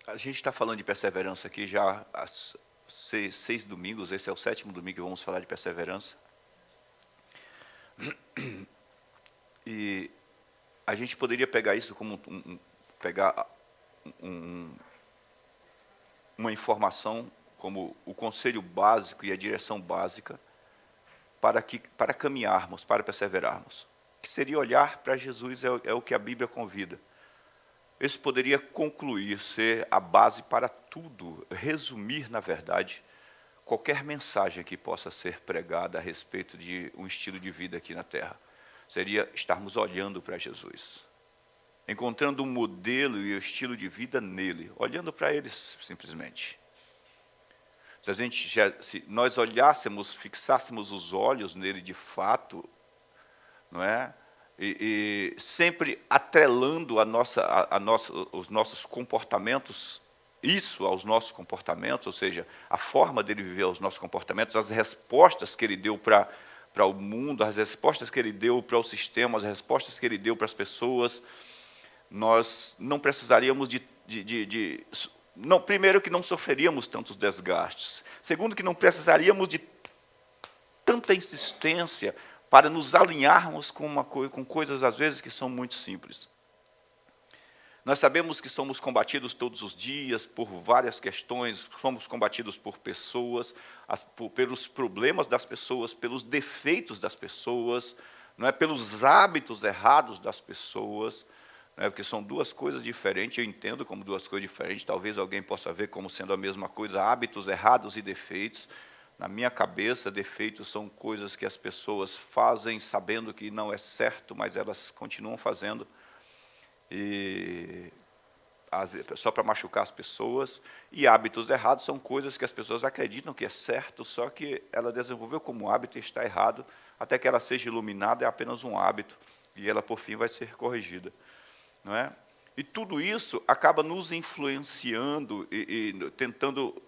A gente está falando de perseverança aqui já há seis domingos, esse é o 7º domingo que vamos falar de perseverança. E a gente poderia pegar isso como um- uma informação como o conselho básico e a direção básica para caminharmos, para perseverarmos. Que seria olhar para Jesus, é o que a Bíblia convida. Isso poderia concluir, ser a base para tudo, resumir, na verdade, qualquer mensagem que possa ser pregada a respeito de um estilo de vida aqui na Terra. Seria estarmos olhando para Jesus, encontrando um modelo e o estilo de vida nele, olhando para ele simplesmente. Se nós olhássemos, fixássemos os olhos nele de fato, não é? E sempre atrelando os nossos comportamentos, isso aos nossos comportamentos, ou seja, a forma dele viver aos nossos comportamentos, as respostas que ele deu para o mundo, as respostas que ele deu para o sistema, as respostas que ele deu para as pessoas, nós não precisaríamos não, primeiro, que não sofreríamos tantos desgastes. Segundo, que não precisaríamos de tanta insistência para nos alinharmos com coisas, às vezes, que são muito simples. Nós sabemos que somos combatidos todos os dias por várias questões, somos combatidos por pessoas, pelos problemas das pessoas, pelos defeitos das pessoas, não é, pelos hábitos errados das pessoas, porque são duas coisas diferentes, eu entendo como duas coisas diferentes, talvez alguém possa ver como sendo a mesma coisa, hábitos errados e defeitos. Na minha cabeça, defeitos são coisas que as pessoas fazem sabendo que não é certo, mas elas continuam fazendo, só para machucar as pessoas. E hábitos errados são coisas que as pessoas acreditam que é certo, só que ela desenvolveu como hábito e está errado, até que ela seja iluminada, é apenas um hábito, e ela, por fim, vai ser corrigida. Não é? E tudo isso acaba nos influenciando e tentando,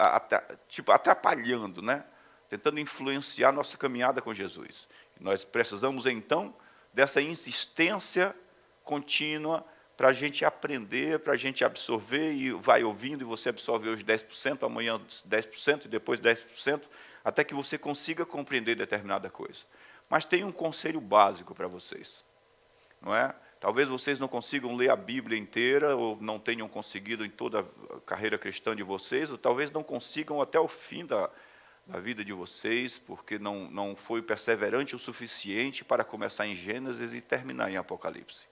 atrapalhando, né? Tentando influenciar nossa caminhada com Jesus. Nós precisamos, então, dessa insistência contínua para a gente aprender, para a gente absorver, e vai ouvindo, e você absorve hoje 10%, amanhã 10%, e depois 10%, até que você consiga compreender determinada coisa. Mas tem um conselho básico para vocês, não é? Talvez vocês não consigam ler a Bíblia inteira, ou não tenham conseguido em toda a carreira cristã de vocês, ou talvez não consigam até o fim da vida de vocês, porque não foi perseverante o suficiente para começar em Gênesis e terminar em Apocalipse.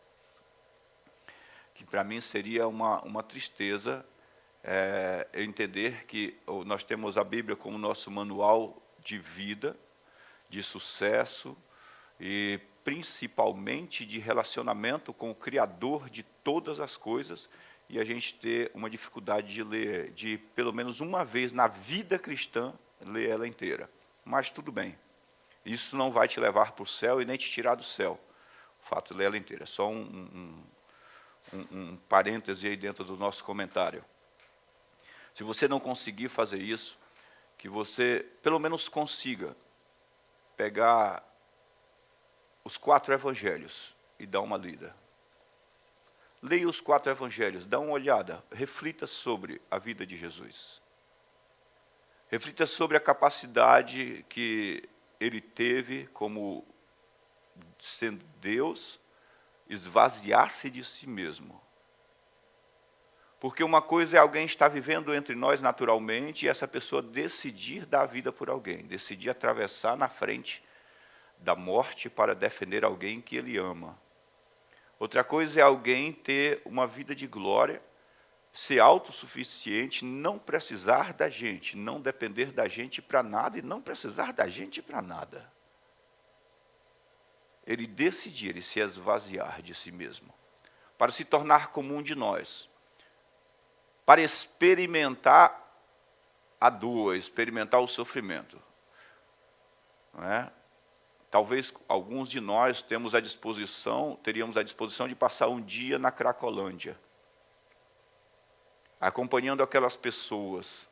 Que para mim seria uma tristeza eu entender que nós temos a Bíblia como nosso manual de vida, de sucesso, e principalmente de relacionamento com o Criador de todas as coisas, e a gente ter uma dificuldade de ler, de pelo menos uma vez na vida cristã, ler ela inteira. Mas tudo bem, isso não vai te levar para o céu e nem te tirar do céu, o fato de ler ela inteira. Só um parêntese aí dentro do nosso comentário. Se você não conseguir fazer isso, que você pelo menos consiga pegar os 4 evangelhos e dar uma lida. Leia os 4 evangelhos, dá uma olhada, reflita sobre a vida de Jesus. Reflita sobre a capacidade que ele teve como sendo Deus, esvaziar-se de si mesmo. Porque uma coisa é alguém estar vivendo entre nós naturalmente e essa pessoa decidir dar a vida por alguém, decidir atravessar na frente da morte para defender alguém que ele ama. Outra coisa é alguém ter uma vida de glória, ser autossuficiente, não precisar da gente, não depender da gente para nada e não precisar da gente para nada. Ele decidir, ele se esvaziar de si mesmo, para se tornar como um de nós, para experimentar a dor, experimentar o sofrimento. Não é? Talvez alguns de nós teríamos a disposição de passar um dia na Cracolândia, acompanhando aquelas pessoas.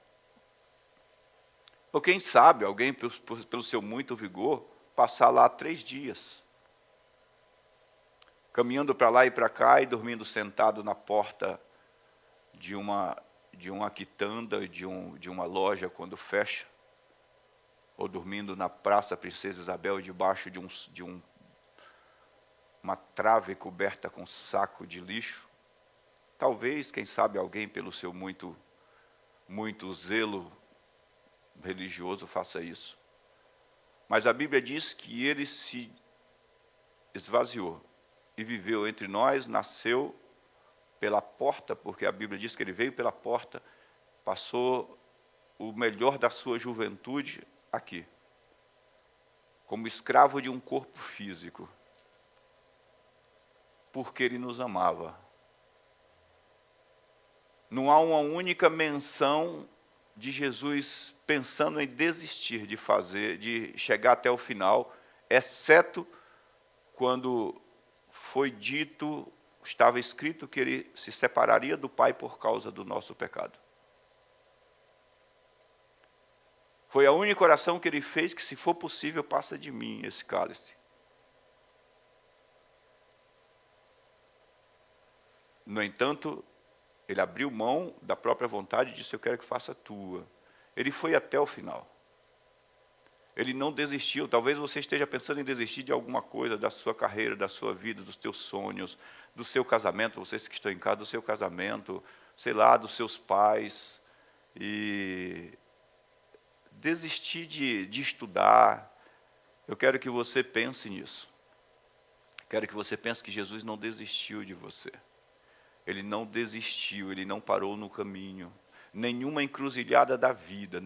Ou quem sabe, alguém, pelo seu muito vigor, passar lá 3 dias, caminhando para lá e para cá e dormindo sentado na porta de de uma quitanda, de uma loja quando fecha, ou dormindo na Praça Princesa Isabel debaixo de uma trave coberta com saco de lixo. Talvez, quem sabe, alguém pelo seu muito zelo religioso faça isso. Mas a Bíblia diz que ele se esvaziou e viveu entre nós, nasceu pela porta, porque a Bíblia diz que ele veio pela porta, passou o melhor da sua juventude aqui, como escravo de um corpo físico, porque ele nos amava. Não há uma única menção de Jesus pensando em desistir de chegar até o final, exceto quando foi dito, estava escrito que ele se separaria do Pai por causa do nosso pecado. Foi a única oração que ele fez, que se for possível, passa de mim esse cálice. No entanto, ele abriu mão da própria vontade e disse, eu quero que faça a tua. Ele foi até o final. Ele não desistiu. Talvez você esteja pensando em desistir de alguma coisa, da sua carreira, da sua vida, dos teus sonhos, do seu casamento, vocês que estão em casa, do seu casamento, sei lá, dos seus pais. E desistir de estudar. Eu quero que você pense nisso. Quero que você pense que Jesus não desistiu de você. Ele não desistiu, ele não parou no caminho. Nenhuma encruzilhada da vida,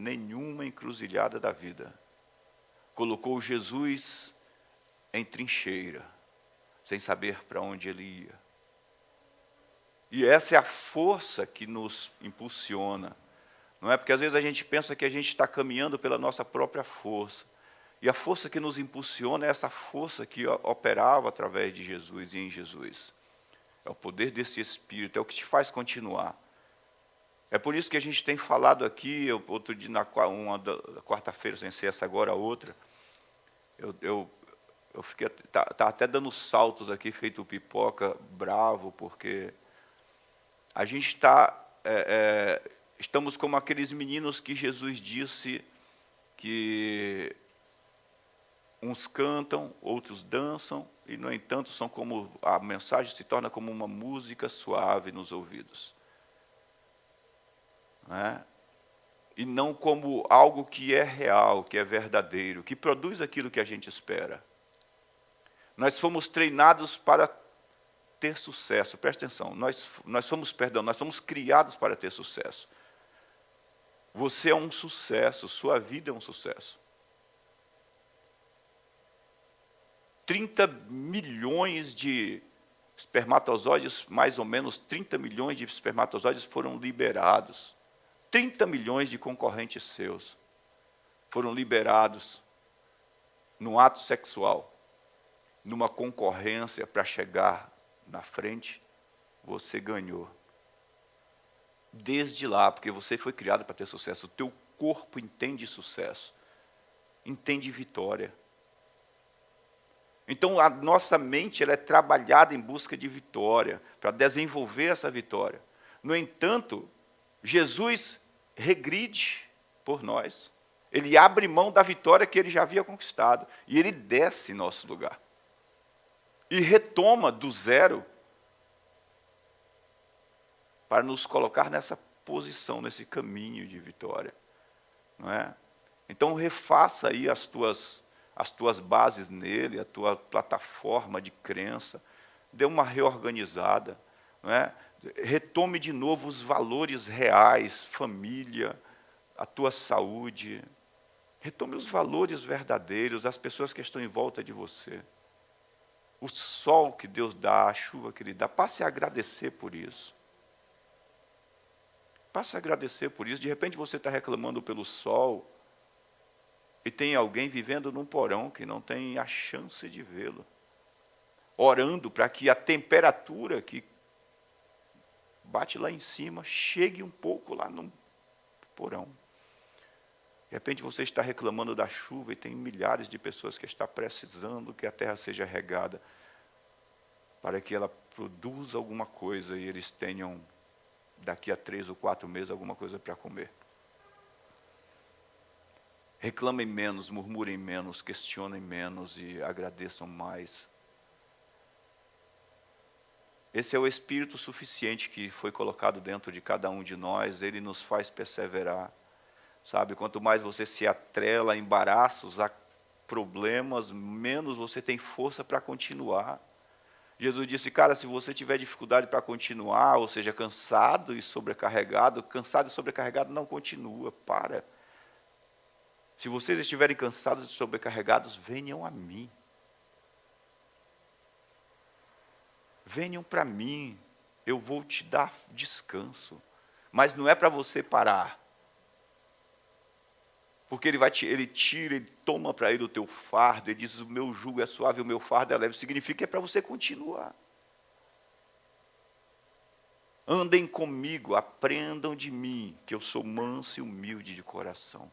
colocou Jesus em trincheira, sem saber para onde ele ia. E essa é a força que nos impulsiona. Não é? Porque às vezes a gente pensa que a gente está caminhando pela nossa própria força. E a força que nos impulsiona é essa força que operava através de Jesus e em Jesus. É o poder desse Espírito, é o que te faz continuar. É por isso que a gente tem falado aqui, outro dia, na quarta-feira, sem ser essa agora, a outra, eu fiquei, tá até dando saltos aqui, feito pipoca, bravo, porque a gente estamos como aqueles meninos que Jesus disse que uns cantam, outros dançam, e, no entanto, a mensagem se torna como uma música suave nos ouvidos. Não é? E não como algo que é real, que é verdadeiro, que produz aquilo que a gente espera. Nós fomos treinados para ter sucesso. Presta atenção, nós somos criados para ter sucesso. Você é um sucesso, sua vida é um sucesso. 30 milhões de espermatozoides, mais ou menos 30 milhões de espermatozoides foram liberados. 30 milhões de concorrentes seus foram liberados num ato sexual, numa concorrência para chegar na frente, você ganhou. Desde lá, porque você foi criado para ter sucesso, o teu corpo entende sucesso, entende vitória. Então, a nossa mente ela é trabalhada em busca de vitória, para desenvolver essa vitória. No entanto, Jesus regride por nós. Ele abre mão da vitória que ele já havia conquistado. E ele desce em nosso lugar. E retoma do zero para nos colocar nessa posição, nesse caminho de vitória. Não é? Então, refaça aí as tuas bases nele, a tua plataforma de crença, dê uma reorganizada, não é? Retome de novo os valores reais, família, a tua saúde, retome os valores verdadeiros, as pessoas que estão em volta de você, o sol que Deus dá, a chuva que Ele dá, passe a agradecer por isso. Passe a agradecer por isso. De repente você está reclamando pelo sol, e tem alguém vivendo num porão que não tem a chance de vê-lo, orando para que a temperatura que bate lá em cima chegue um pouco lá no porão. De repente você está reclamando da chuva e tem milhares de pessoas que estão precisando que a terra seja regada para que ela produza alguma coisa e eles tenham daqui a 3 ou 4 meses alguma coisa para comer. Reclamem menos, murmurem menos, questionem menos e agradeçam mais. Esse é o Espírito suficiente que foi colocado dentro de cada um de nós, ele nos faz perseverar. Sabe, quanto mais você se atrela a embaraços, a problemas, menos você tem força para continuar. Jesus disse, cara, se você tiver dificuldade para continuar, ou seja, cansado e sobrecarregado não continua, para. Se vocês estiverem cansados e sobrecarregados, venham a mim. Venham para mim, eu vou te dar descanso. Mas não é para você parar. Porque ele tira, ele toma para ele o teu fardo, ele diz, o meu jugo é suave, o meu fardo é leve. Significa que é para você continuar. Andem comigo, aprendam de mim, que eu sou manso e humilde de coração.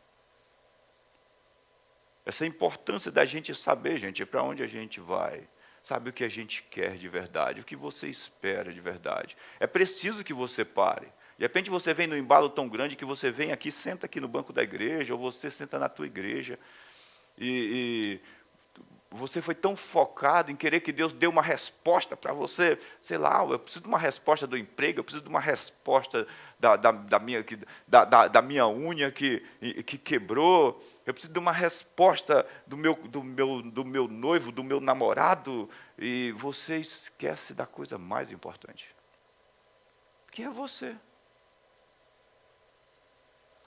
Essa importância da gente saber, gente, para onde a gente vai. Sabe o que a gente quer de verdade, o que você espera de verdade. É preciso que você pare. De repente você vem num embalo tão grande que você vem aqui, senta aqui no banco da igreja, ou você senta na tua igreja, e você foi tão focado em querer que Deus dê uma resposta para você, sei lá, eu preciso de uma resposta do emprego, eu preciso de uma resposta da minha unha que quebrou, eu preciso de uma resposta do meu noivo, do meu namorado, e você esquece da coisa mais importante, que é você.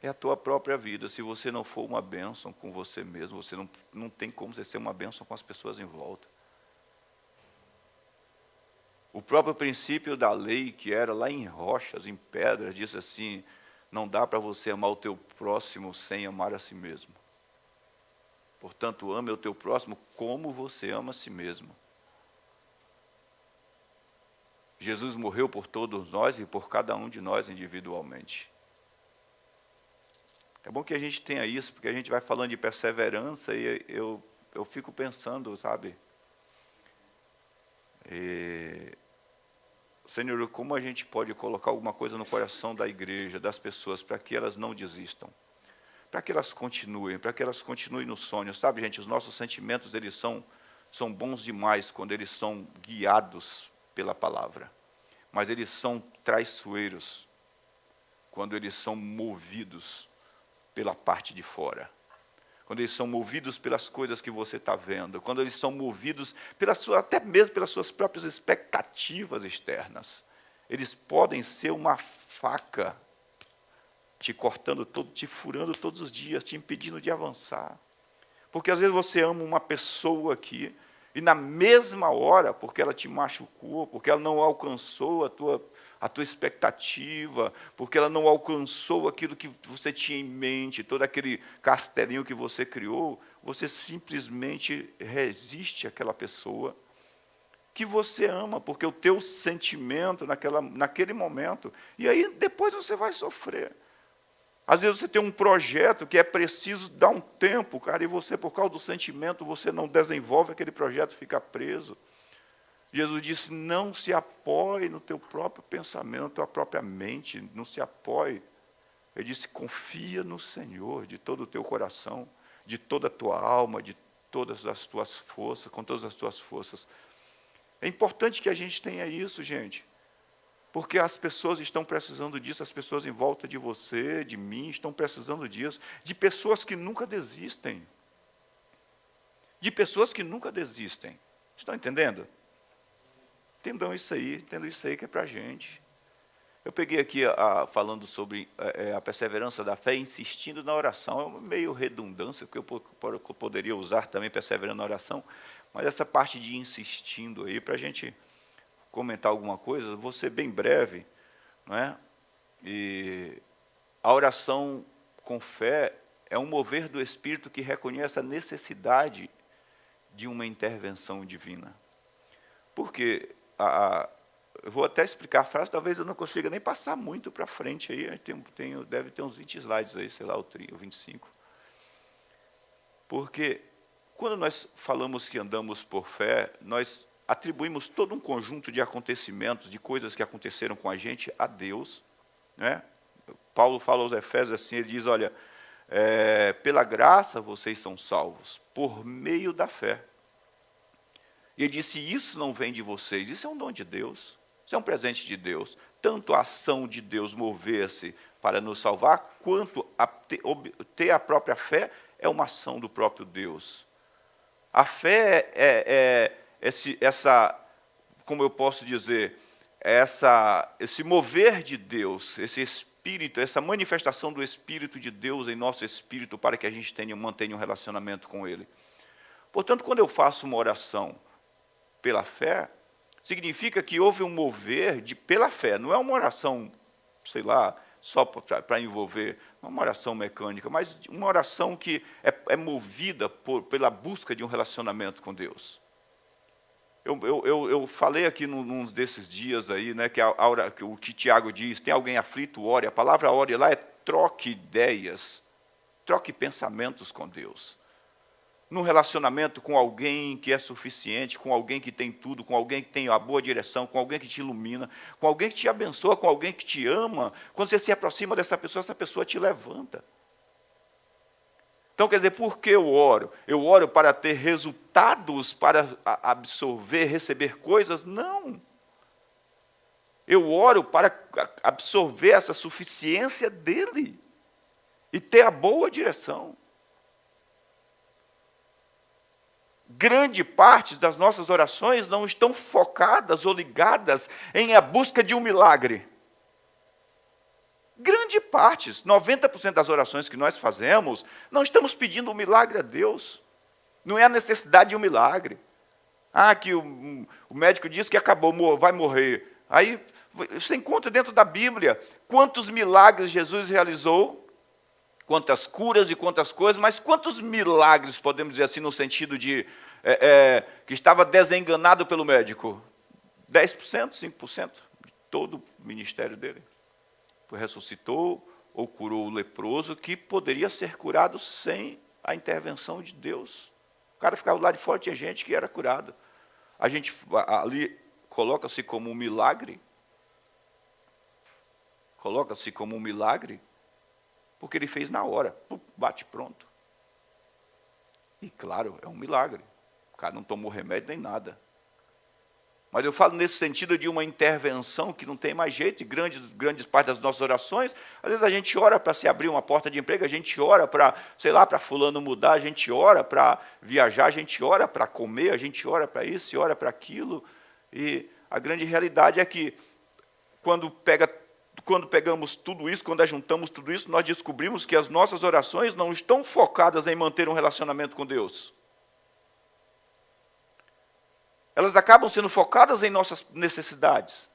É a tua própria vida. Se você não for uma bênção com você mesmo, você não tem como você ser uma bênção com as pessoas em volta. O próprio princípio da lei, que era lá em rochas, em pedras, diz assim, não dá para você amar o teu próximo sem amar a si mesmo. Portanto, ame o teu próximo como você ama a si mesmo. Jesus morreu por todos nós e por cada um de nós individualmente. É bom que a gente tenha isso, porque a gente vai falando de perseverança e eu fico pensando, sabe? Senhor, como a gente pode colocar alguma coisa no coração da igreja, das pessoas, para que elas não desistam? Para que elas continuem no sonho. Sabe, gente, os nossos sentimentos, eles são bons demais quando eles são guiados pela palavra. Mas eles são traiçoeiros quando eles são movidos pela parte de fora, quando eles são movidos pelas coisas que você está vendo, quando eles são movidos até mesmo pelas suas próprias expectativas externas, eles podem ser uma faca, te cortando te furando todos os dias, te impedindo de avançar, porque às vezes você ama uma pessoa aqui, e na mesma hora, porque ela te machucou, porque ela não alcançou a tua expectativa, porque ela não alcançou aquilo que você tinha em mente, todo aquele castelinho que você criou, você simplesmente resiste àquela pessoa que você ama, porque o teu sentimento naquele momento, e aí depois você vai sofrer. Às vezes você tem um projeto que é preciso dar um tempo, cara, e você, por causa do sentimento, você não desenvolve aquele projeto, fica preso. Jesus disse, não se apoie no teu próprio pensamento, na tua própria mente, não se apoie. Ele disse, confia no Senhor de todo o teu coração, de toda a tua alma, de todas as tuas forças, com todas as tuas forças. É importante que a gente tenha isso, gente, porque as pessoas estão precisando disso, as pessoas em volta de você, de mim, estão precisando disso, de pessoas que nunca desistem. De pessoas que nunca desistem. Estão entendendo? Entendam isso aí que é para a gente. Eu peguei aqui, falando sobre a perseverança da fé, insistindo na oração. É uma meio redundância, porque eu poderia usar também perseverando na oração, mas essa parte de insistindo aí, para a gente comentar alguma coisa, vou ser bem breve, não é? E a oração com fé é um mover do Espírito que reconhece a necessidade de uma intervenção divina. Porque eu vou até explicar a frase, talvez eu não consiga nem passar muito para frente aí, deve ter uns 20 slides aí, sei lá, ou 25. Porque quando nós falamos que andamos por fé, nós atribuímos todo um conjunto de acontecimentos, de coisas que aconteceram com a gente, a Deus, né? Paulo fala aos Efésios assim, ele diz, olha, pela graça vocês são salvos, por meio da fé. E ele disse, isso não vem de vocês, isso é um dom de Deus, isso é um presente de Deus. Tanto a ação de Deus mover-se para nos salvar, quanto ter a própria fé é uma ação do próprio Deus. A fé como eu posso dizer, esse mover de Deus, esse Espírito, essa manifestação do Espírito de Deus em nosso espírito para que a gente mantenha um relacionamento com Ele. Portanto, quando eu faço uma oração pela fé, significa que houve um mover pela fé. Não é uma oração, sei lá, só para envolver, não é uma oração mecânica, mas uma oração que é movida pela busca de um relacionamento com Deus. Eu falei aqui num desses dias aí, né, que o que Tiago diz, tem alguém aflito, ore. A palavra ore lá é troque ideias, troque pensamentos com Deus. Num relacionamento com alguém que é suficiente, com alguém que tem tudo, com alguém que tem a boa direção, com alguém que te ilumina, com alguém que te abençoa, com alguém que te ama. Quando você se aproxima dessa pessoa, essa pessoa te levanta. Então, quer dizer, por que eu oro? Eu oro para ter resultados, para absorver, receber coisas? Não. Eu oro para absorver essa suficiência dele e ter a boa direção. Grande parte das nossas orações não estão focadas ou ligadas em a busca de um milagre. Grande parte, 90% das orações que nós fazemos, não estamos pedindo um milagre a Deus. Não é a necessidade de um milagre. Que o médico diz que acabou, vai morrer. Aí você encontra dentro da Bíblia quantos milagres Jesus realizou, quantas curas e quantas coisas, mas quantos milagres, podemos dizer assim, no sentido de que estava desenganado pelo médico? 10%, 5% de todo o ministério dele. Ressuscitou ou curou o leproso, que poderia ser curado sem a intervenção de Deus. O cara ficava lá de fora, tinha gente que era curado. A gente ali coloca-se como um milagre. Coloca-se como um milagre, porque ele fez na hora, bate pronto. E claro, é um milagre. O cara não tomou remédio nem nada. Mas eu falo nesse sentido de uma intervenção que não tem mais jeito, e grandes partes das nossas orações, às vezes a gente ora para se abrir uma porta de emprego, a gente ora para, sei lá, para fulano mudar, a gente ora para viajar, a gente ora para comer, a gente ora para isso e ora para aquilo. E a grande realidade é que quando pegamos tudo isso, quando ajuntamos tudo isso, nós descobrimos que as nossas orações não estão focadas em manter um relacionamento com Deus. Elas acabam sendo focadas em nossas necessidades.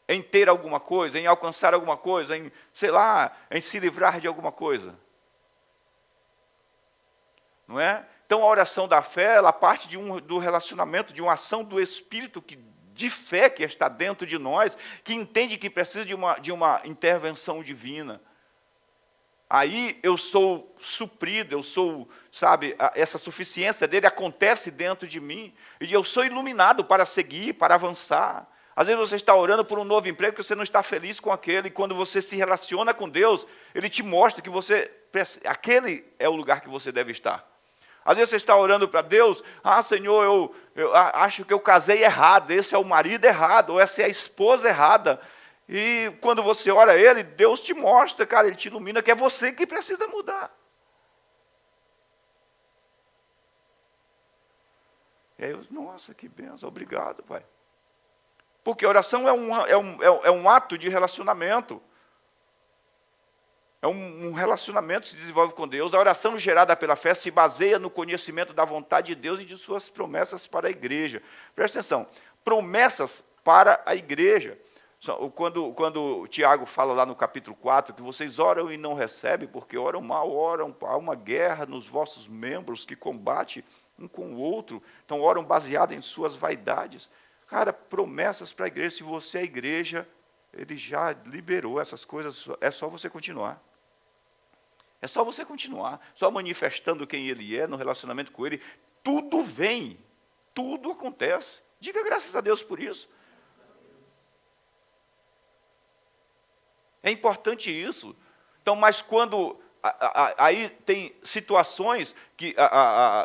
Em ter alguma coisa, em alcançar alguma coisa, em, sei lá, em se livrar de alguma coisa. Não é? Então a oração da fé, ela parte do relacionamento, de uma ação do Espírito de fé que está dentro de nós, que entende que precisa de uma intervenção divina. Aí eu sou suprido, essa suficiência dele acontece dentro de mim, e eu sou iluminado para seguir, para avançar. Às vezes você está orando por um novo emprego, que você não está feliz com aquele, e quando você se relaciona com Deus, Ele te mostra que aquele é o lugar que você deve estar. Às vezes você está orando para Deus, Senhor, eu acho que eu casei errado, esse é o marido errado, ou essa é a esposa errada. E quando você ora a Ele, Deus te mostra, cara, Ele te ilumina, que é você que precisa mudar. E aí eu, nossa, que benção, obrigado, Pai. Porque a oração é um ato de relacionamento. É um relacionamento que se desenvolve com Deus. A oração gerada pela fé se baseia no conhecimento da vontade de Deus e de suas promessas para a igreja. Presta atenção, promessas para a igreja. Quando o Tiago fala lá no capítulo 4, que vocês oram e não recebem, porque oram mal, há uma guerra nos vossos membros que combate um com o outro, então oram baseado em suas vaidades. Cara, promessas para a igreja, se você é a igreja, Ele já liberou essas coisas, é só você continuar. É só você continuar, só manifestando quem Ele é, no relacionamento com Ele, tudo vem, tudo acontece. Diga graças a Deus por isso. É importante isso. Então, mas quando aí tem situações que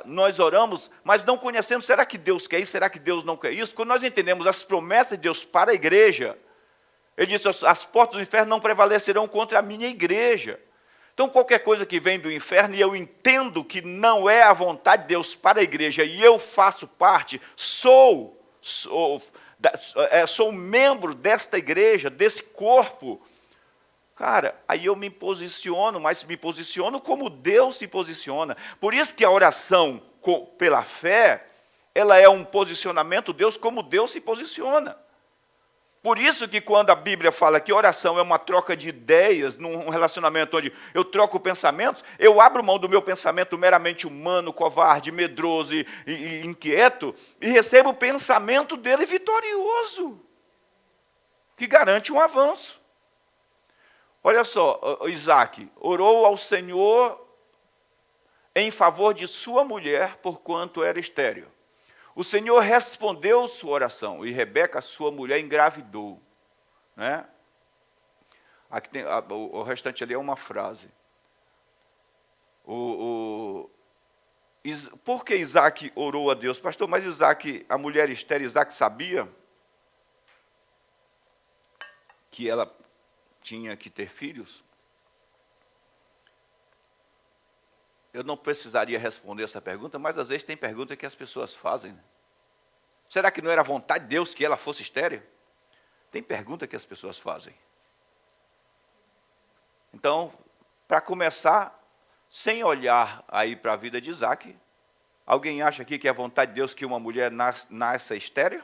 nós oramos, mas não conhecemos, será que Deus quer isso? Será que Deus não quer isso? Quando nós entendemos as promessas de Deus para a igreja, ele disse, as portas do inferno não prevalecerão contra a minha igreja. Então, qualquer coisa que vem do inferno, e eu entendo que não é a vontade de Deus para a igreja, e eu faço parte, sou membro desta igreja, desse corpo, cara, aí eu me posiciono, mas me posiciono como Deus se posiciona. Por isso que a oração pela fé, ela é um posicionamento de Deus como Deus se posiciona. Por isso que quando a Bíblia fala que oração é uma troca de ideias, num relacionamento onde eu troco pensamentos, eu abro mão do meu pensamento meramente humano, covarde, medroso e inquieto, e recebo o pensamento dele vitorioso, que garante um avanço. Olha só, Isaac orou ao Senhor em favor de sua mulher, porquanto era estéril. O Senhor respondeu sua oração, e Rebeca, sua mulher, engravidou. Né? Aqui tem, o restante ali é uma frase. Por que Isaac orou a Deus? Pastor, mas Isaac, a mulher estéril, Isaac sabia que ela tinha que ter filhos? Eu não precisaria responder essa pergunta, mas às vezes tem pergunta que as pessoas fazem. Né? Será que não era a vontade de Deus que ela fosse estéril? Tem pergunta que as pessoas fazem. Então, para começar, sem olhar aí para a vida de Isaac, alguém acha aqui que é a vontade de Deus que uma mulher nasça estéril?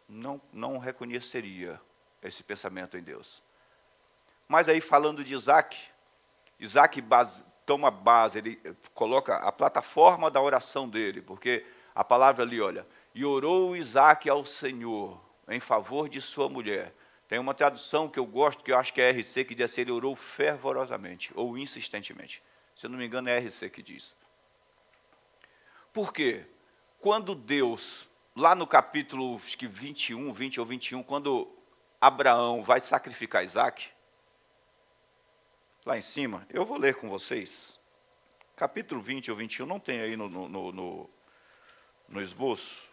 Não reconheceria esse pensamento em Deus. Mas aí, falando de Isaac toma base, ele coloca a plataforma da oração dele, porque a palavra ali, olha, e orou Isaac ao Senhor em favor de sua mulher. Tem uma tradução que eu gosto, que eu acho que é RC, que diz assim, ele orou fervorosamente, ou insistentemente. Se eu não me engano, é RC que diz. Por quê? Quando Deus, lá no capítulo acho que 20 ou 21, quando Abraão vai sacrificar Isaac, lá em cima, eu vou ler com vocês, capítulo 20 ou 21, não tem aí no esboço,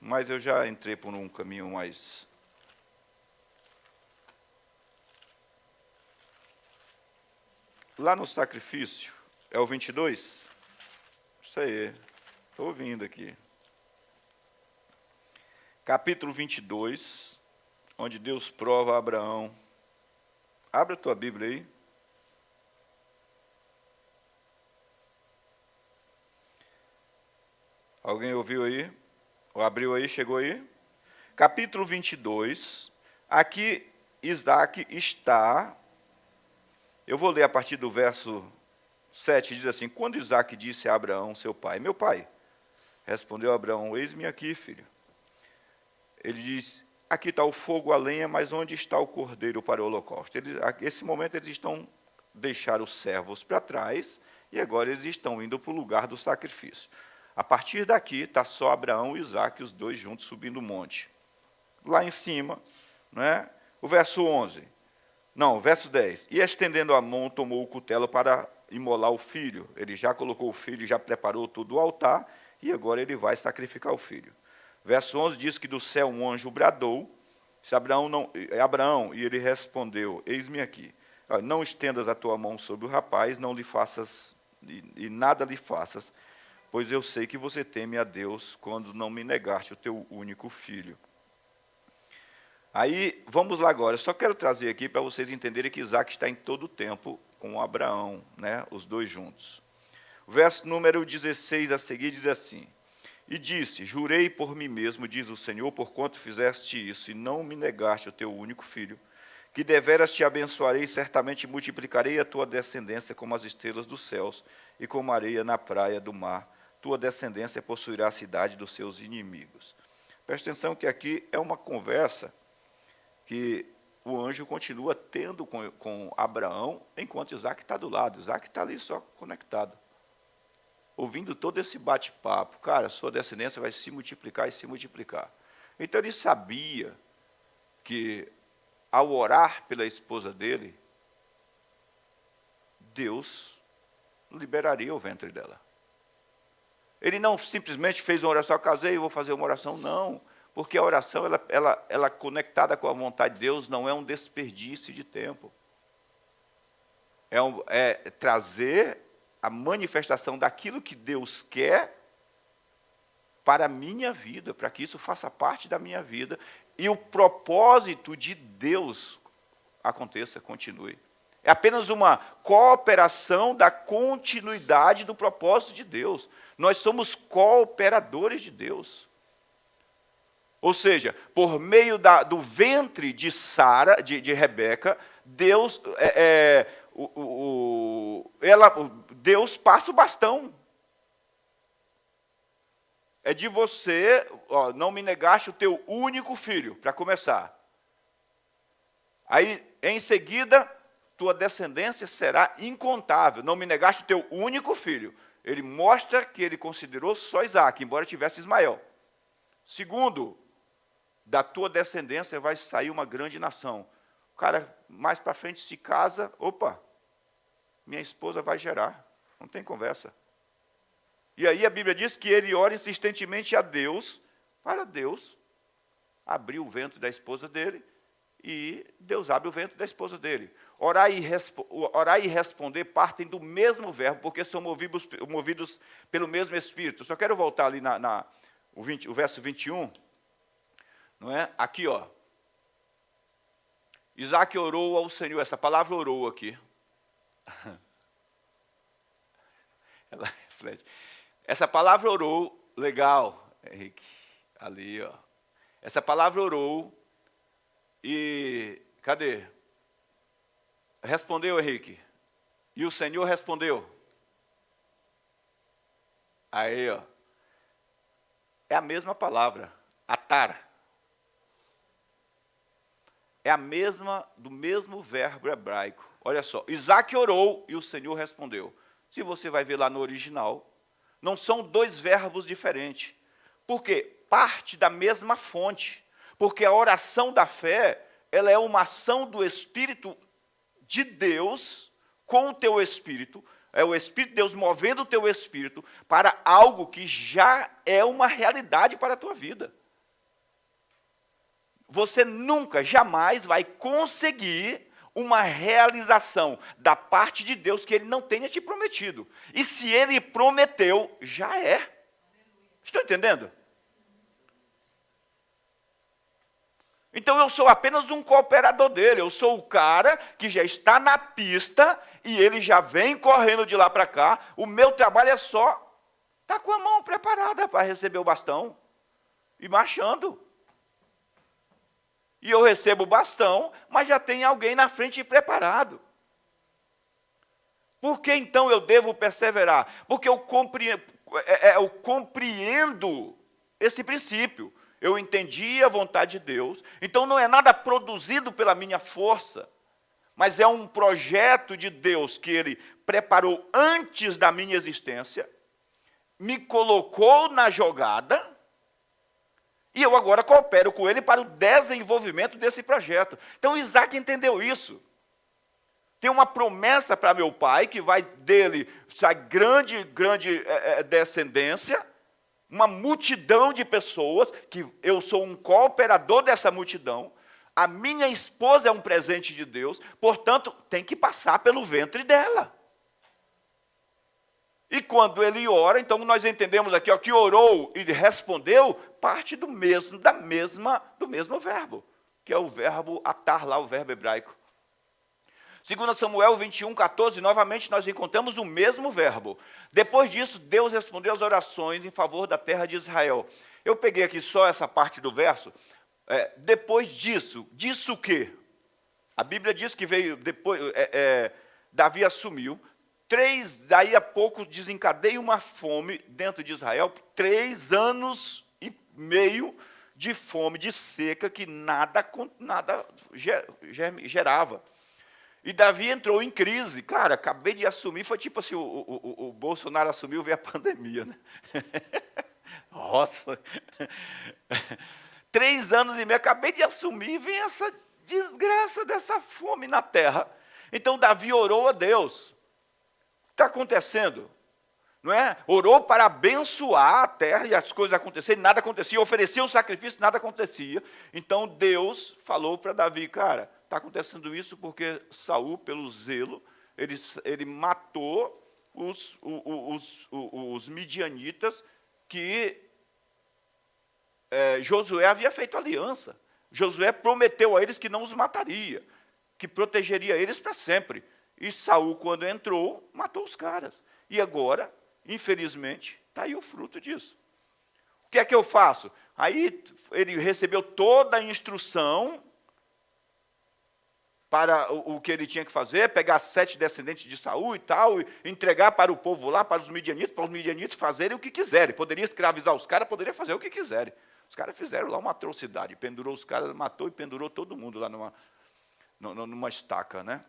mas eu já entrei por um caminho mais... Lá no sacrifício, é o 22? Isso aí, estou ouvindo aqui. Capítulo 22, onde Deus prova a Abraão. Abre a tua Bíblia aí. Alguém ouviu aí? Ou abriu aí, chegou aí? Capítulo 22, aqui Isaac está, eu vou ler a partir do verso 7, diz assim, quando Isaac disse a Abraão, seu pai, meu pai, respondeu Abraão, eis-me aqui, filho. Ele diz, aqui está o fogo, a lenha, mas onde está o cordeiro para o holocausto? Nesse momento eles estão deixando os servos para trás, e agora eles estão indo para o lugar do sacrifício. A partir daqui, está só Abraão e Isaac, os dois juntos, subindo o monte. Lá em cima, né, o verso 11. Não, o verso 10. E estendendo a mão, tomou o cutelo para imolar o filho. Ele já colocou o filho, já preparou todo o altar, e agora ele vai sacrificar o filho. Verso 11 diz que do céu um anjo bradou, disse Abraão, e ele respondeu, eis-me aqui. Não estendas a tua mão sobre o rapaz, não lhe faças, e nada lhe faças, pois eu sei que você teme a Deus quando não me negaste o teu único filho. Aí, vamos lá agora. Eu só quero trazer aqui para vocês entenderem que Isaac está em todo o tempo com Abraão, né, os dois juntos. O verso número 16 a seguir diz assim, e disse, jurei por mim mesmo, diz o Senhor, porquanto fizeste isso e não me negaste o teu único filho, que deveras te abençoarei e certamente multiplicarei a tua descendência como as estrelas dos céus e como a areia na praia do mar. Tua descendência possuirá a cidade dos seus inimigos. Presta atenção que aqui é uma conversa que o anjo continua tendo com Abraão, enquanto Isaac está do lado. Isaac está ali só conectado. Ouvindo todo esse bate-papo, cara, sua descendência vai se multiplicar e se multiplicar. Então ele sabia que, ao orar pela esposa dele, Deus liberaria o ventre dela. Ele não simplesmente fez uma oração, casei e vou fazer uma oração, não. Porque a oração, ela conectada com a vontade de Deus, não é um desperdício de tempo. É trazer a manifestação daquilo que Deus quer para a minha vida, para que isso faça parte da minha vida. E o propósito de Deus aconteça, continue. É apenas uma cooperação da continuidade do propósito de Deus. Nós somos cooperadores de Deus. Ou seja, por meio do ventre de Sara, de Rebeca, Deus, Deus passa o bastão. É de você, não me negaste o teu único filho, para começar. Aí, em seguida, tua descendência será incontável. Não me negaste o teu único filho. Ele mostra que ele considerou só Isaac, embora tivesse Ismael. Segundo, da tua descendência vai sair uma grande nação. O cara mais para frente se casa, opa, minha esposa vai gerar. Não tem conversa. E aí a Bíblia diz que ele ora insistentemente a Deus, para Deus abrir o ventre da esposa dele, e Deus abre o ventre da esposa dele. Orar e responder partem do mesmo verbo, porque são movidos pelo mesmo Espírito. Só quero voltar ali o verso 21. Não é? Aqui, Isaac orou ao Senhor. Essa palavra orou aqui. Ela reflete. Essa palavra orou, legal, Henrique. Ali, Essa palavra orou e... Cadê? Respondeu, Henrique. E o Senhor respondeu. Aí, é a mesma palavra, atar. É a mesma, do mesmo verbo hebraico. Olha só, Isaac orou e o Senhor respondeu. Se você vai ver lá no original, não são dois verbos diferentes. Por quê? Parte da mesma fonte. Porque a oração da fé, ela é uma ação do Espírito de Deus com o teu espírito. É o Espírito de Deus movendo o teu espírito para algo que já é uma realidade para a tua vida. Você nunca, jamais vai conseguir uma realização da parte de Deus que Ele não tenha te prometido. E se Ele prometeu, já é. Estão entendendo? Então eu sou apenas um cooperador dele, eu sou o cara que já está na pista e ele já vem correndo de lá para cá. O meu trabalho é só estar com a mão preparada para receber o bastão e marchando. E eu recebo o bastão, mas já tem alguém na frente preparado. Por que então eu devo perseverar? Porque eu compreendo esse princípio. Eu entendi a vontade de Deus, então não é nada produzido pela minha força, mas é um projeto de Deus que Ele preparou antes da minha existência, me colocou na jogada, e eu agora coopero com Ele para o desenvolvimento desse projeto. Então Isaac entendeu isso. Tem uma promessa para meu pai, que vai dele sair grande descendência, uma multidão de pessoas, que eu sou um cooperador dessa multidão, a minha esposa é um presente de Deus, portanto, tem que passar pelo ventre dela. E quando ele ora, então nós entendemos aqui, que orou e respondeu, parte do mesmo verbo, que é o verbo atar lá, o verbo hebraico. 2 Samuel 21:14, novamente nós encontramos o mesmo verbo. Depois disso, Deus respondeu às orações em favor da terra de Israel. Eu peguei aqui só essa parte do verso. Depois disso o quê? A Bíblia diz que veio depois, Davi assumiu. Daí a pouco desencadeia uma fome dentro de Israel, 3 anos e meio de fome, de seca, que nada gerava. E Davi entrou em crise. Cara, acabei de assumir, foi tipo assim, o Bolsonaro assumiu, veio a pandemia, né? Nossa! 3 anos e meio, acabei de assumir, e vem essa desgraça dessa fome na terra. Então Davi orou a Deus. O que está acontecendo? Não é? Orou para abençoar a terra e as coisas acontecerem, nada acontecia, oferecia um sacrifício, nada acontecia. Então Deus falou para Davi, cara, está acontecendo isso porque Saul, pelo zelo, ele matou os midianitas que Josué havia feito aliança. Josué prometeu a eles que não os mataria, que protegeria eles para sempre. E Saul, quando entrou, matou os caras. E agora, infelizmente, está aí o fruto disso. O que é que eu faço? Aí ele recebeu toda a instrução para o que ele tinha que fazer, pegar 7 descendentes de Saul e tal, e entregar para o povo lá, para os midianitas fazerem o que quiserem. Poderia escravizar os caras, poderia fazer o que quiserem. Os caras fizeram lá uma atrocidade, pendurou os caras, matou e pendurou todo mundo lá numa estaca, né?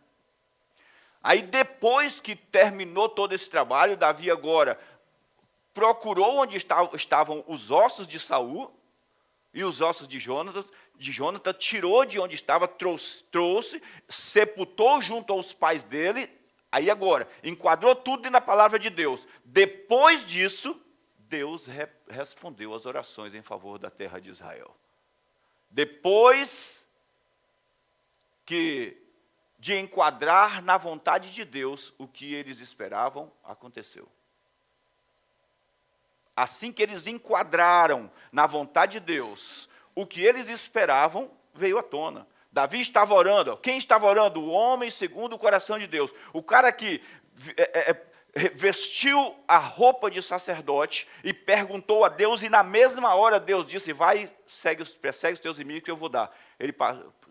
Aí depois que terminou todo esse trabalho, Davi agora procurou onde estavam os ossos de Saul e os ossos de Jonatas, tirou de onde estava, trouxe, sepultou junto aos pais dele. Aí agora, enquadrou tudo na palavra de Deus. Depois disso, Deus respondeu às orações em favor da terra de Israel. Depois de enquadrar na vontade de Deus o que eles esperavam, aconteceu. Assim que eles enquadraram na vontade de Deus o que eles esperavam, veio à tona. Davi estava orando. Quem estava orando? O homem segundo o coração de Deus. O cara que vestiu a roupa de sacerdote e perguntou a Deus, e na mesma hora Deus disse, vai, persegue os teus inimigos que eu vou dar. Ele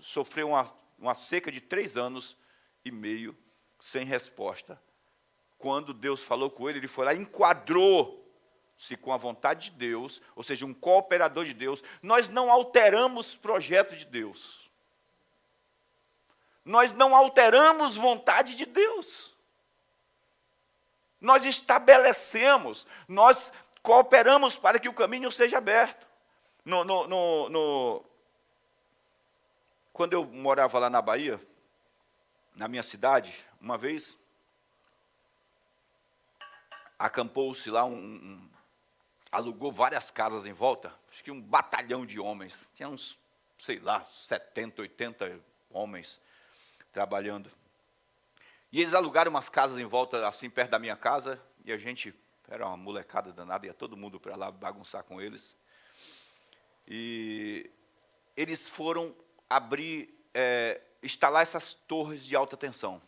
sofreu uma seca de 3 anos e meio sem resposta. Quando Deus falou com ele foi lá e enquadrou-se com a vontade de Deus, ou seja, um cooperador de Deus. Nós não alteramos projeto de Deus. Nós não alteramos vontade de Deus. Nós estabelecemos, nós cooperamos para que o caminho seja aberto. Quando eu morava lá na Bahia, na minha cidade, uma vez, acampou-se lá, alugou várias casas em volta, acho que um batalhão de homens, tinha uns, 70, 80 homens trabalhando. E eles alugaram umas casas em volta, assim, perto da minha casa, e a gente, era uma molecada danada, ia todo mundo para lá bagunçar com eles. E eles foram instalar essas torres de alta tensão.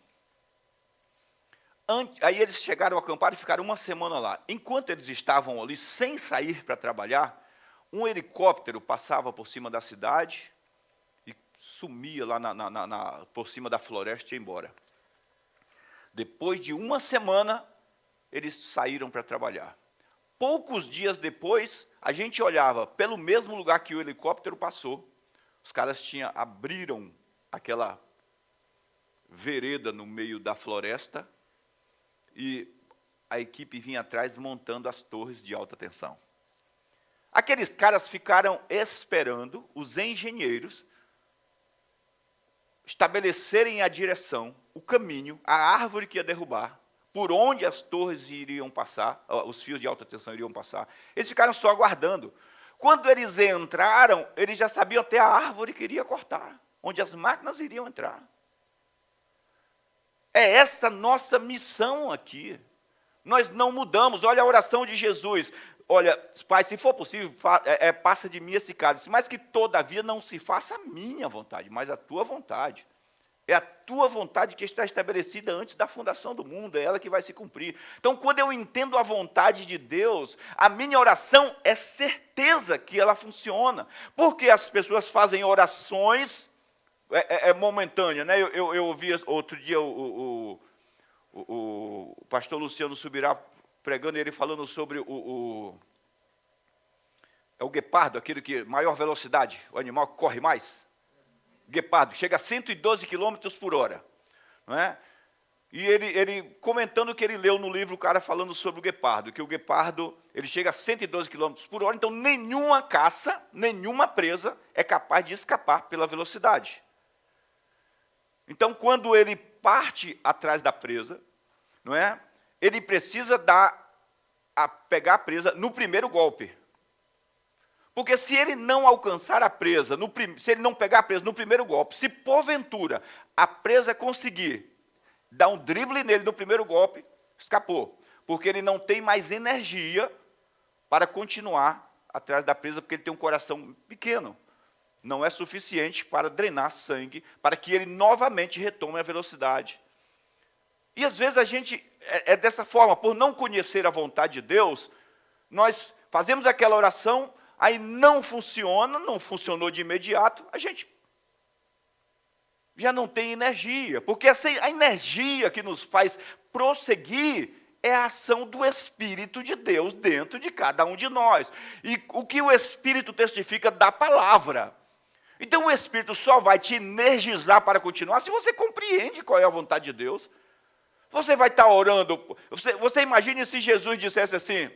Aí eles chegaram a acampar e ficaram uma semana lá. Enquanto eles estavam ali, sem sair para trabalhar, um helicóptero passava por cima da cidade e sumia lá por cima da floresta e ia embora. Depois de uma semana, eles saíram para trabalhar. Poucos dias depois, a gente olhava pelo mesmo lugar que o helicóptero passou. Os caras abriram aquela vereda no meio da floresta e a equipe vinha atrás montando as torres de alta tensão. Aqueles caras ficaram esperando os engenheiros estabelecerem a direção, o caminho, a árvore que ia derrubar, por onde as torres iriam passar, os fios de alta tensão iriam passar. Eles ficaram só aguardando. Quando eles entraram, eles já sabiam até a árvore que iria cortar, onde as máquinas iriam entrar. É essa nossa missão aqui. Nós não mudamos. Olha a oração de Jesus. Olha, Pai, se for possível, passa de mim esse cálice, mas que todavia não se faça a minha vontade, mas a tua vontade. É a tua vontade que está estabelecida antes da fundação do mundo, é ela que vai se cumprir. Então, quando eu entendo a vontade de Deus, a minha oração é certeza que ela funciona. Porque as pessoas fazem orações momentâneas, né? Eu ouvi outro dia o pastor Luciano Subirá pregando, ele falando sobre o guepardo, aquele que maior velocidade, o animal que corre mais. Guepardo, chega a 112 km por hora. Não é? E ele comentando o que ele leu no livro, o cara falando sobre o guepardo, que o guepardo ele chega a 112 km por hora, então nenhuma caça, nenhuma presa é capaz de escapar pela velocidade. Então, quando ele parte atrás da presa, não é? Ele precisa pegar a presa no primeiro golpe. Porque se ele não alcançar a presa, se ele não pegar a presa no primeiro golpe, se porventura a presa conseguir dar um drible nele no primeiro golpe, escapou. Porque ele não tem mais energia para continuar atrás da presa, porque ele tem um coração pequeno. Não é suficiente para drenar sangue, para que ele novamente retome a velocidade. E às vezes a gente é dessa forma, por não conhecer a vontade de Deus, nós fazemos aquela oração, aí não funciona, não funcionou de imediato, a gente já não tem energia, porque a energia que nos faz prosseguir é a ação do Espírito de Deus dentro de cada um de nós. E o que o Espírito testifica da palavra. Então o Espírito só vai te energizar para continuar se você compreende qual é a vontade de Deus. Você vai estar orando, você imagine se Jesus dissesse assim,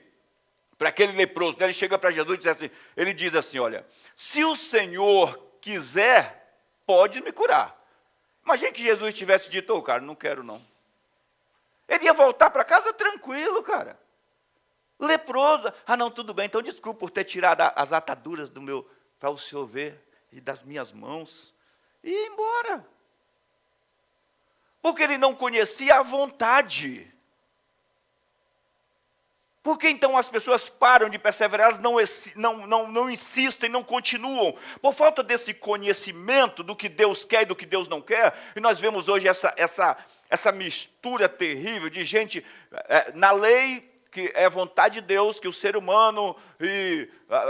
para aquele leproso, ele chega para Jesus e diz assim, ele diz assim, olha, se o Senhor quiser, pode me curar. Imagine que Jesus tivesse dito, cara, não quero não. Ele ia voltar para casa tranquilo, cara. Leproso, não, tudo bem, então desculpa por ter tirado as ataduras para o Senhor ver, e das minhas mãos, e ir embora. Porque ele não conhecia a vontade. Por que então as pessoas param de perseverar, elas não insistem, não continuam? Por falta desse conhecimento do que Deus quer e do que Deus não quer, e nós vemos hoje essa mistura terrível de gente na lei, que é vontade de Deus, que o ser humano,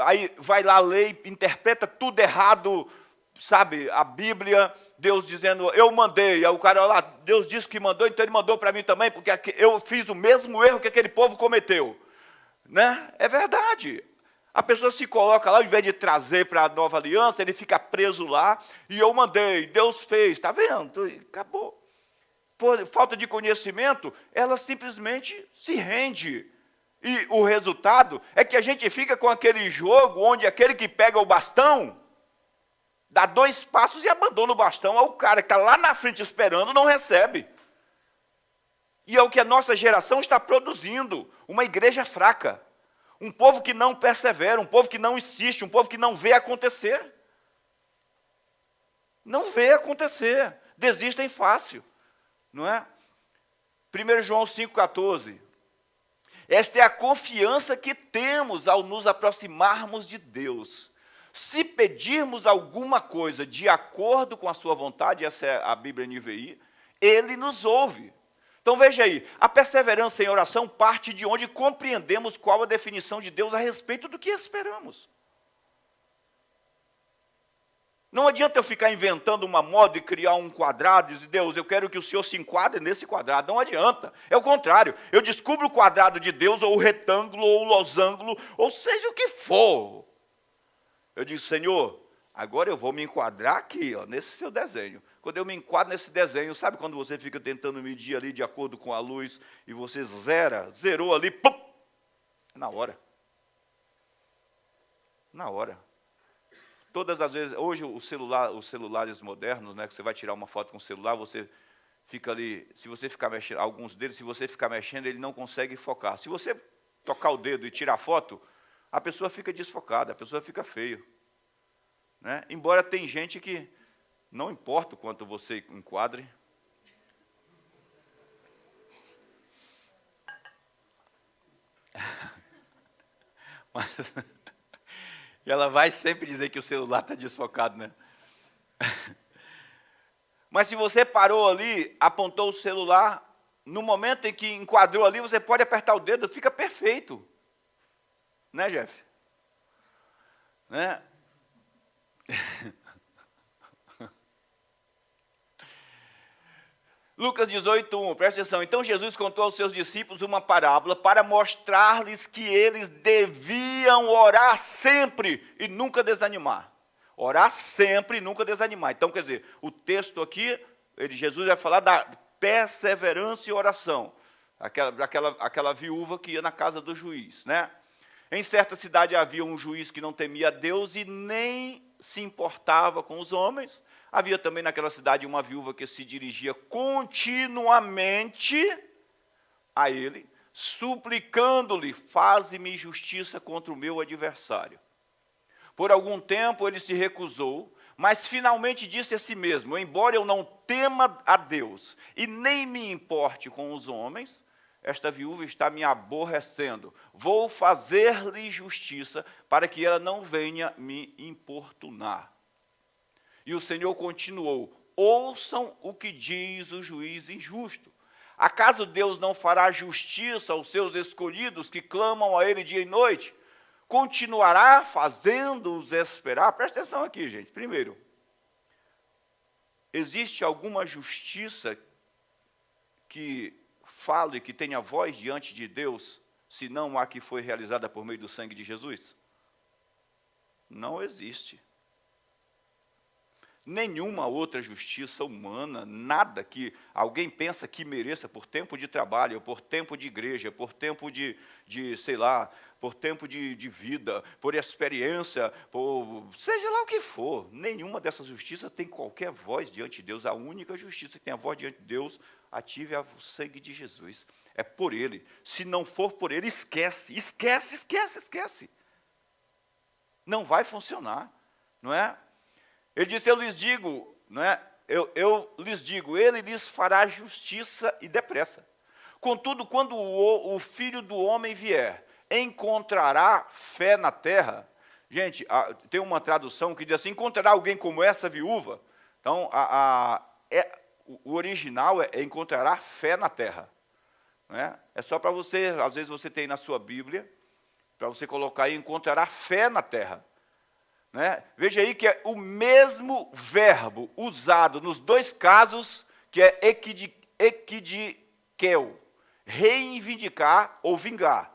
aí vai lá a lei, interpreta tudo errado, sabe, a Bíblia, Deus dizendo, eu mandei, aí o cara lá, Deus disse que mandou, então ele mandou para mim também, porque eu fiz o mesmo erro que aquele povo cometeu. Né? É verdade. A pessoa se coloca lá, ao invés de trazer para a nova aliança, ele fica preso lá, e eu mandei, Deus fez, está vendo? Acabou. Por falta de conhecimento, ela simplesmente se rende. E o resultado é que a gente fica com aquele jogo, onde aquele que pega o bastão, dá 2 passos e abandona o bastão, aí o cara que está lá na frente esperando não recebe. E é o que a nossa geração está produzindo, uma igreja fraca, um povo que não persevera, um povo que não insiste, um povo que não vê acontecer. Não vê acontecer, desistem fácil, não é? 1 João 5,14, esta é a confiança que temos ao nos aproximarmos de Deus. Se pedirmos alguma coisa de acordo com a sua vontade, essa é a Bíblia NVI, Ele nos ouve. Então veja aí, a perseverança em oração parte de onde compreendemos qual a definição de Deus a respeito do que esperamos. Não adianta eu ficar inventando uma moda e criar um quadrado e dizer, Deus, eu quero que o Senhor se enquadre nesse quadrado. Não adianta, é o contrário. Eu descubro o quadrado de Deus, ou o retângulo, ou o losango, ou seja o que for. Eu digo, Senhor, agora eu vou me enquadrar aqui, ó, nesse seu desenho. Quando eu me enquadro nesse desenho, sabe quando você fica tentando medir ali de acordo com a luz, e você zerou ali, pum, na hora. Na hora. Todas as vezes, hoje os celulares modernos, né, que você vai tirar uma foto com o celular, você fica ali, se você ficar mexendo, alguns deles, se você ficar mexendo, ele não consegue focar. Se você tocar o dedo e tirar a foto, a pessoa fica desfocada, a pessoa fica feio. Né? Embora tem gente que, não importa o quanto você enquadre, mas, e ela vai sempre dizer que o celular está desfocado, né? Mas se você parou ali, apontou o celular, no momento em que enquadrou ali, você pode apertar o dedo, fica perfeito. Né, Jeff? Né? Lucas 18:1, presta atenção. Então Jesus contou aos seus discípulos uma parábola para mostrar-lhes que eles deviam orar sempre e nunca desanimar. Orar sempre e nunca desanimar. Então, quer dizer, o texto aqui, Jesus vai falar perseverança e oração. Aquela viúva que ia na casa do juiz, né? Em certa cidade havia um juiz que não temia a Deus e nem se importava com os homens. Havia também naquela cidade uma viúva que se dirigia continuamente a ele, suplicando-lhe: faze-me justiça contra o meu adversário. Por algum tempo ele se recusou, mas finalmente disse a si mesmo: embora eu não tema a Deus e nem me importe com os homens, esta viúva está me aborrecendo. Vou fazer-lhe justiça para que ela não venha me importunar. E o Senhor continuou: ouçam o que diz o juiz injusto. Acaso Deus não fará justiça aos seus escolhidos que clamam a Ele dia e noite? Continuará fazendo-os esperar? Presta atenção aqui, gente. Primeiro, existe alguma justiça que fale, que tenha voz diante de Deus, senão a que foi realizada por meio do sangue de Jesus? Não existe. Nenhuma outra justiça humana, nada que alguém pensa que mereça por tempo de trabalho, por tempo de igreja, por tempo sei lá, por tempo de vida, por experiência, por seja lá o que for, nenhuma dessas justiças tem qualquer voz diante de Deus. A única justiça que tem a voz diante de Deus, ative o sangue de Jesus. É por Ele. Se não for por Ele, esquece. Não vai funcionar, não é? Ele disse: eu lhes digo, não é? Eu lhes digo, ele lhes fará justiça e depressa. Contudo, quando o Filho do Homem vier, encontrará fé na terra? Gente, tem uma tradução que diz assim: encontrará alguém como essa viúva? Então, o original é encontrará fé na terra. Não é? É só para você, às vezes você tem na sua Bíblia, para você colocar aí: encontrará fé na terra. Né? Veja aí que é o mesmo verbo usado nos dois casos, que é ekidikel, reivindicar ou vingar.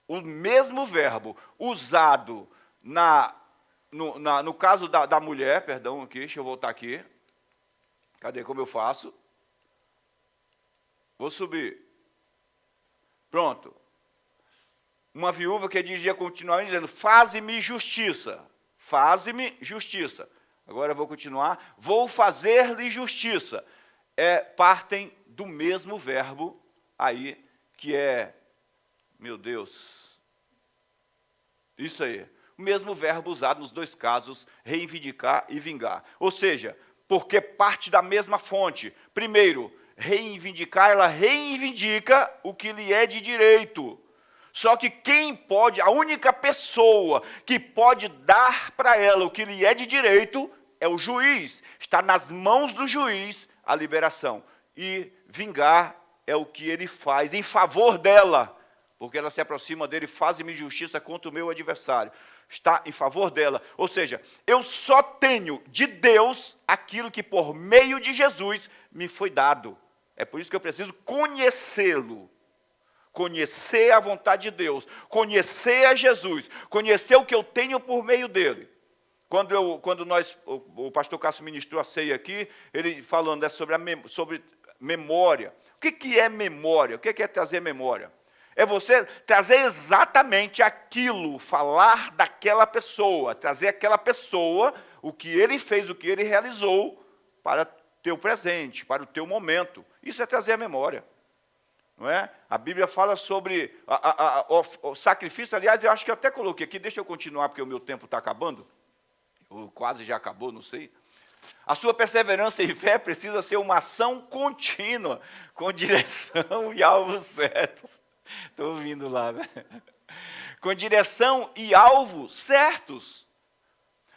O mesmo verbo usado no caso da mulher, perdão, aqui, deixa eu voltar aqui. Cadê como eu faço? Vou subir. Pronto. Uma viúva que dizia continuamente dizendo: faze-me justiça. Faze-me justiça. Agora eu vou continuar. Vou fazer-lhe justiça. Partem do mesmo verbo aí, que é, meu Deus, isso aí. O mesmo verbo usado nos dois casos, reivindicar e vingar. Ou seja, porque parte da mesma fonte. Primeiro, reivindicar, ela reivindica o que lhe é de direito. Só que quem pode, a única pessoa que pode dar para ela o que lhe é de direito é o juiz. Está nas mãos do juiz a liberação. E vingar é o que ele faz em favor dela, porque ela se aproxima dele: faze-me justiça contra o meu adversário. Está em favor dela. Ou seja, eu só tenho de Deus aquilo que por meio de Jesus me foi dado. É por isso que eu preciso conhecê-lo. Conhecer a vontade de Deus, conhecer a Jesus, conhecer o que eu tenho por meio dele. Quando o pastor Cássio ministrou a ceia aqui, ele falando sobre memória. O que é memória? O que é trazer memória? É você trazer exatamente aquilo, falar daquela pessoa, trazer aquela pessoa, o que ele fez, o que ele realizou, para teu presente, para o teu momento. Isso é trazer a memória. Não é? A Bíblia fala sobre o sacrifício. Aliás, eu acho que eu até coloquei aqui, deixa eu continuar, porque o meu tempo está acabando, ou quase já acabou, não sei. A sua perseverança e fé precisa ser uma ação contínua, com direção e alvos certos. Estou ouvindo lá, né? Com direção e alvos certos.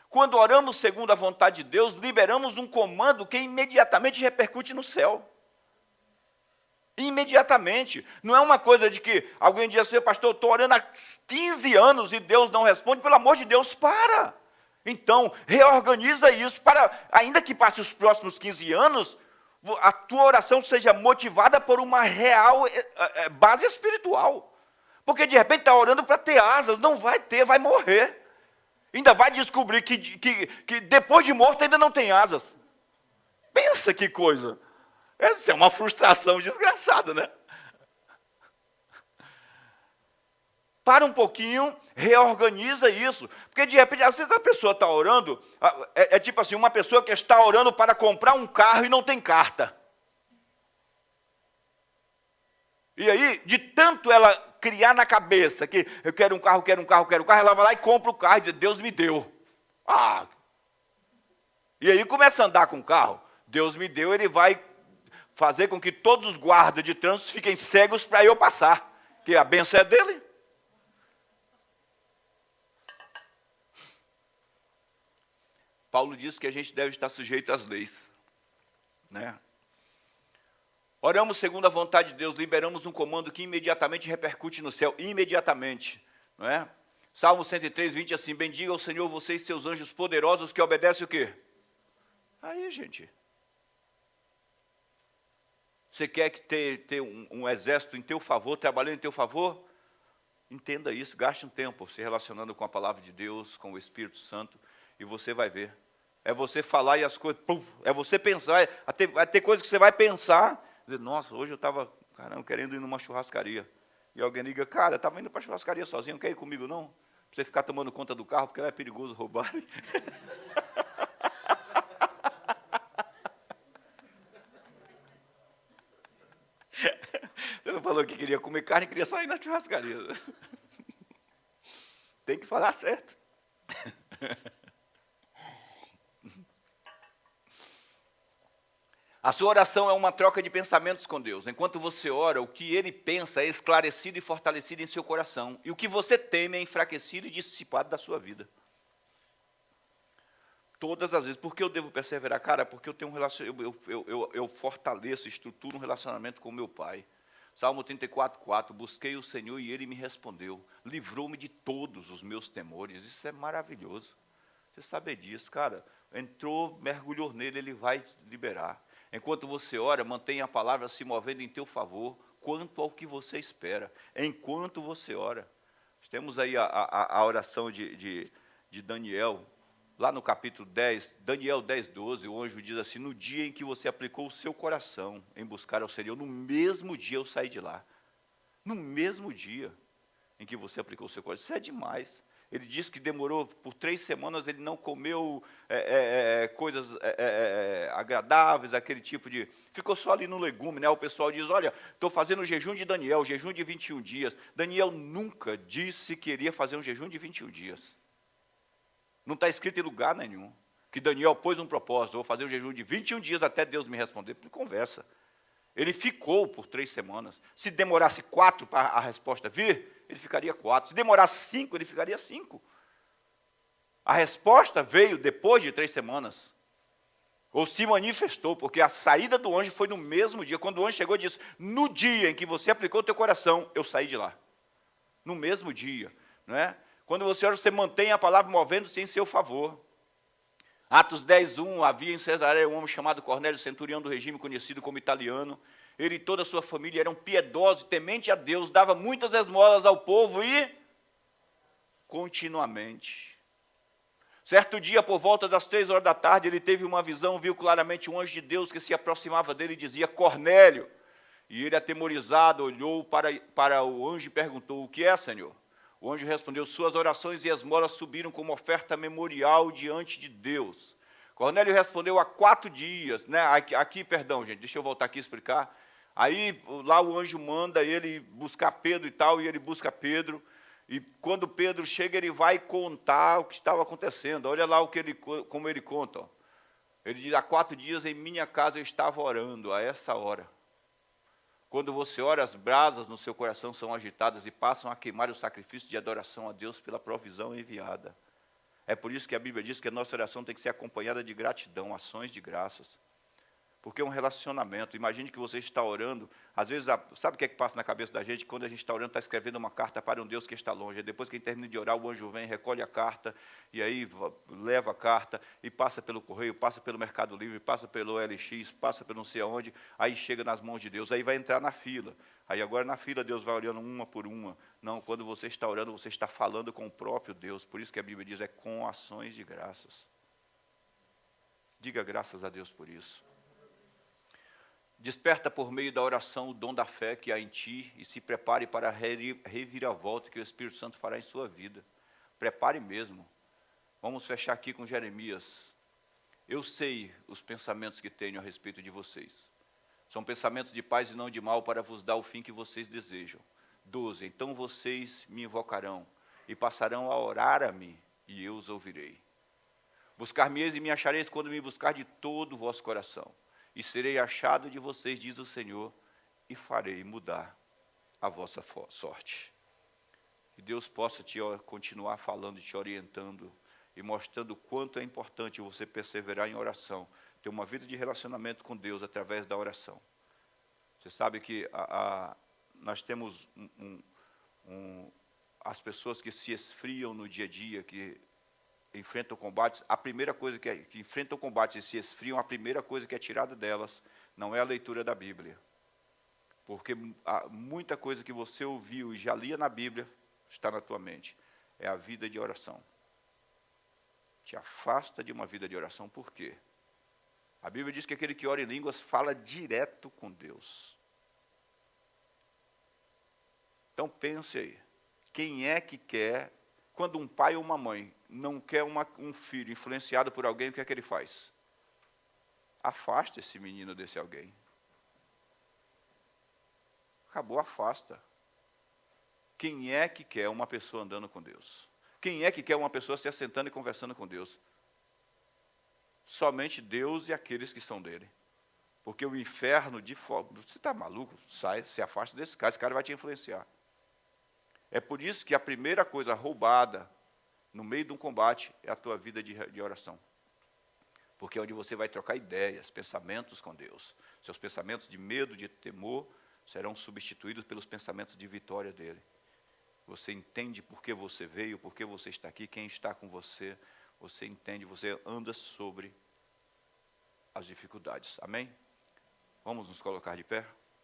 Quando oramos segundo a vontade de Deus, liberamos um comando que imediatamente repercute no céu. Imediatamente. Não é uma coisa de que alguém diz assim: pastor, eu estou orando há 15 anos e Deus não responde. Pelo amor de Deus, para. Então, reorganiza isso para, ainda que passe os próximos 15 anos, a tua oração seja motivada por uma real base espiritual. Porque de repente está orando para ter asas, não vai ter, vai morrer. Ainda vai descobrir que depois de morto ainda não tem asas. Pensa que coisa. Essa é uma frustração desgraçada, né? Para um pouquinho, reorganiza isso. Porque, de repente, às vezes a pessoa está orando, é tipo assim, uma pessoa que está orando para comprar um carro e não tem carta. E aí, de tanto ela criar na cabeça que eu quero um carro, quero um carro, quero um carro, ela vai lá e compra o carro e diz, Deus me deu. E aí começa a andar com o carro. Deus me deu, ele vai fazer com que todos os guardas de trânsito fiquem cegos para eu passar. Que a bênção é dele. Paulo diz que a gente deve estar sujeito às leis, né? Oramos segundo a vontade de Deus, liberamos um comando que imediatamente repercute no céu, imediatamente, não é? Salmo 103, 20, assim, bendiga ao Senhor vocês, seus anjos poderosos, que obedecem o quê? Aí, gente, você quer que ter um exército em teu favor, trabalhando em teu favor? Entenda isso, gaste um tempo se relacionando com a palavra de Deus, com o Espírito Santo, e você vai ver. É você falar e as coisas, é você pensar, vai ter coisas que você vai pensar, dizer, nossa, hoje eu estava, caramba, querendo ir numa churrascaria. E alguém liga, cara, eu estava indo para a churrascaria sozinho, não quer ir comigo não? Para você ficar tomando conta do carro, porque é perigoso roubar. Você não falou que queria comer carne, queria só ir na churrascaria. Tem que falar certo. A sua oração é uma troca de pensamentos com Deus. Enquanto você ora, o que Ele pensa é esclarecido e fortalecido em seu coração. E o que você teme é enfraquecido e dissipado da sua vida. Todas as vezes. Por que eu devo perseverar? Cara, porque eu tenho eu fortaleço, estruturo um relacionamento com o meu Pai. Salmo 34, 4. Busquei o Senhor e Ele me respondeu. Livrou-me de todos os meus temores. Isso é maravilhoso. Você sabe disso, cara. Entrou, mergulhou nele, Ele vai liberar. Enquanto você ora, mantenha a palavra se movendo em teu favor, quanto ao que você espera. Enquanto você ora. Temos aí a oração de Daniel, lá no capítulo 10, Daniel 10, 12, o anjo diz assim, no dia em que você aplicou o seu coração em buscar ao Senhor, no mesmo dia eu saí de lá. No mesmo dia em que você aplicou o seu coração. Isso é demais. Ele disse que demorou por 3 semanas, ele não comeu coisas agradáveis, aquele tipo de... Ficou só ali no legume, né? O pessoal diz, olha, estou fazendo o jejum de Daniel, jejum de 21 dias. Daniel nunca disse que iria fazer um jejum de 21 dias. Não está escrito em lugar nenhum que Daniel pôs um propósito, vou fazer um jejum de 21 dias até Deus me responder. Conversa. Ele ficou por 3 semanas. Se demorasse 4 para a resposta vir, ele ficaria 4. Se demorasse 5, ele ficaria 5. A resposta veio depois de 3 semanas. Ou se manifestou, porque a saída do anjo foi no mesmo dia. Quando o anjo chegou e disse, no dia em que você aplicou o teu coração, eu saí de lá. No mesmo dia. Não é? Quando você ora, você mantém a palavra movendo-se em seu favor. Atos 10, 1, havia em Cesareia um homem chamado Cornélio, centurião do regime, conhecido como italiano. Ele e toda a sua família eram piedosos, temente a Deus, dava muitas esmolas ao povo e continuamente. Certo dia, por volta das 3 horas da tarde, ele teve uma visão, viu claramente um anjo de Deus que se aproximava dele e dizia, Cornélio. E ele, atemorizado, olhou para o anjo e perguntou, o que é, Senhor? O anjo respondeu, suas orações e esmolas subiram como oferta memorial diante de Deus. Cornélio respondeu, há 4 dias, né? Aqui, perdão, gente, deixa eu voltar aqui e explicar. Aí, lá o anjo manda ele buscar Pedro e tal, e ele busca Pedro, e quando Pedro chega, ele vai contar o que estava acontecendo. Olha lá como ele conta. Ó. Ele diz, há 4 dias em minha casa eu estava orando, a essa hora. Quando você ora, as brasas no seu coração são agitadas e passam a queimar o sacrifício de adoração a Deus pela provisão enviada. É por isso que a Bíblia diz que a nossa oração tem que ser acompanhada de gratidão, ações de graças. Porque é um relacionamento. Imagine que você está orando, às vezes, sabe o que é que passa na cabeça da gente? Quando a gente está orando, está escrevendo uma carta para um Deus que está longe. Depois que a gente termina de orar, o anjo vem, recolhe a carta, e aí leva a carta, e passa pelo correio, passa pelo Mercado Livre, passa pelo OLX, passa pelo não sei aonde, aí chega nas mãos de Deus, aí vai entrar na fila. Aí agora na fila Deus vai olhando uma por uma. Não, quando você está orando, você está falando com o próprio Deus. Por isso que a Bíblia diz, é com ações de graças. Diga graças a Deus por isso. Desperta por meio da oração o dom da fé que há em ti e se prepare para a reviravolta que o Espírito Santo fará em sua vida. Prepare mesmo. Vamos fechar aqui com Jeremias. Eu sei os pensamentos que tenho a respeito de vocês. São pensamentos de paz e não de mal para vos dar o fim que vocês desejam. 12. Então vocês me invocarão e passarão a orar a mim e eu os ouvirei. Buscar-me-eis e me achareis quando me buscar de todo o vosso coração. E serei achado de vocês, diz o Senhor, e farei mudar a vossa sorte. Que Deus possa continuar falando, te orientando e mostrando o quanto é importante você perseverar em oração, ter uma vida de relacionamento com Deus através da oração. Você sabe que nós temos as pessoas que se esfriam no dia a dia, que enfrentam combates, a primeira coisa que enfrentam combates e se esfriam, a primeira coisa que é tirada delas não é a leitura da Bíblia. Porque muita coisa que você ouviu e já lia na Bíblia está na tua mente. É a vida de oração. Te afasta de uma vida de oração, por quê? A Bíblia diz que aquele que ora em línguas fala direto com Deus. Então pense aí, quem é que quer, quando um pai ou uma mãe não quer um filho influenciado por alguém, o que é que ele faz? Afasta esse menino desse alguém. Acabou, afasta. Quem é que quer uma pessoa andando com Deus? Quem é que quer uma pessoa se assentando e conversando com Deus? Somente Deus e aqueles que são dele. Porque o inferno de fora, você está maluco? Sai, se afasta desse cara, esse cara vai te influenciar. É por isso que a primeira coisa roubada no meio de um combate é a tua vida de oração. Porque é onde você vai trocar ideias, pensamentos com Deus. Seus pensamentos de medo, de temor, serão substituídos pelos pensamentos de vitória dele. Você entende por que você veio, por que você está aqui, quem está com você. Você entende, você anda sobre as dificuldades. Amém? Vamos nos colocar de pé?